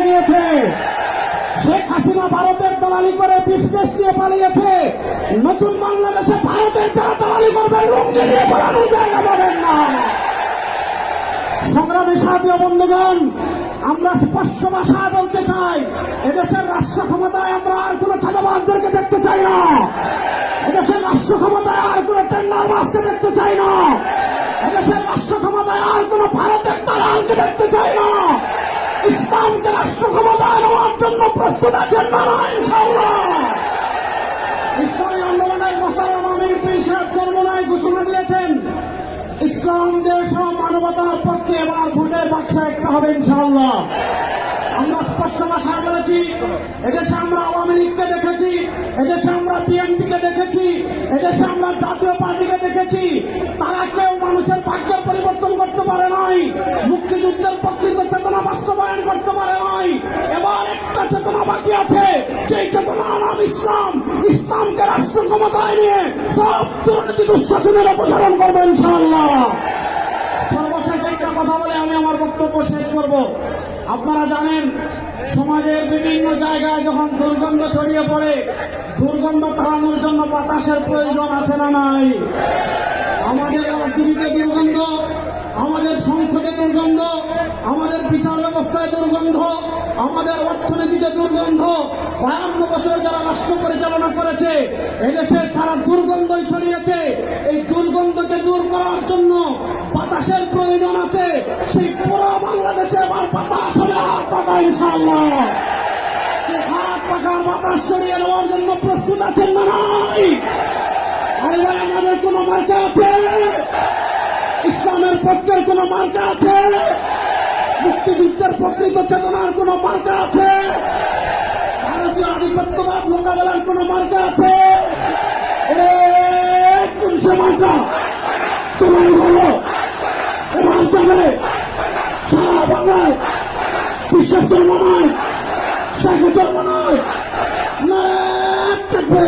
নিয়েছে। শেখ হাসিনা ভারতের দালালি করে বিজনেস নিয়ে পালিয়েছে। নতুন বাংলাদেশে ভারতের যারা দালালি করবে লুঙ্গি নিয়ে পালানোর জায়গা পাবেন না। সংগ্রামী সাথী বন্ধুগণ, আমরা স্পষ্ট ভাষায় বলতে চাই, এদেশের রাষ্ট্র ক্ষমতায় আমরা আর কোন চাঁদাবাজদেরকে দেখতে চাই না। এদেশের রাষ্ট্র ক্ষমতায় আর কোন টেন্ডারবাজকে দেখতে চাই না। এদেশের রাষ্ট্র ক্ষমতায় আর কোন ভারতের দালালকে দেখতে চাই না। ইসলামকে রাষ্ট্র ক্ষমতায় নেওয়ার জন্য প্রস্তুত আছেন না ইনশাআল্লাহ। ইসলামী আন্দোলনের মোহতারাম আমির পীর সাহেব চরমোনাই ঘোষণা দিয়েছেন, ইসলাম দেশ ও মানবতার পক্ষে এবার ভোটের বাক্সা একটা হবে ইনশাআল্লাহ। আমরা স্পষ্ট ভাষায় বলেছি, এদেশে আমরা আওয়ামী লীগকে দেখেছি, এদেশে আমরা বিএনপিকে দেখেছি, এদেশে আমরা জাতীয় পার্টিকে দেখেছি, তারা কেউ মানুষের ভাগ্যের পরিবর্তন করতে পারে নাই, মুক্তিযুদ্ধের প্রকৃত চেতনা বাস্তবায়ন করতে পারে নাই। এবার একটা চেতনা বাকি আছে, যেই চেতনার নাম ইসলাম। ইসলামকে রাষ্ট্র ক্ষমতায় নিয়ে সব দুর্নীতি দুঃশাসনের অপসারণ করবে ইনশাআল্লাহ। সর্বশেষ একটা কথা বলে আমি আমার বক্তব্য শেষ করব। আপনারা জানেন, সমাজের বিভিন্ন জায়গায় যখন দুর্গন্ধ ছড়িয়ে পড়ে, দুর্গন্ধ তাড়ানোর জন্য বাতাসের প্রয়োজন আছে না নাই? আমাদের রাজনীতিতে দুর্গন্ধ, আমাদের সংসদে দুর্গন্ধ, আমাদের বিচার ব্যবস্থায় দুর্গন্ধ, আমাদের অর্থনীতিতে দুর্গন্ধ। 52 বছর যারা রাষ্ট্র পরিচালনা করেছে, এদেশে সারা দুর্গন্ধই ছড়িয়েছে। এই দুর্গন্ধকে দূর করার জন্য বাতাসের প্রয়োজন আছে। সেই পুরো বাংলাদেশে এবার বাতাস হবে হাত পাকা ইনশাআল্লাহ। হাত পাকার বাতাস ছড়িয়ে নেওয়ার জন্য প্রস্তুত আছেন না নাই? আরে ভাই, আমাদের কোন মার্কা আছে? ইসলামের পক্ষের কোন মার্কা আছে? মুক্তিযুদ্ধের প্রকৃত চেতনার কোন মার্কা আছে? ভারতীয় আধিপত্যবাদ মোকাবেলার কোন মার্কা আছে? কোন সে মার্কা? সবাই বলো, এবার যাবে সারা বাংলায় বিশ্বের জন্ম নয়, শেখের জন্ম নয়, থাকবে।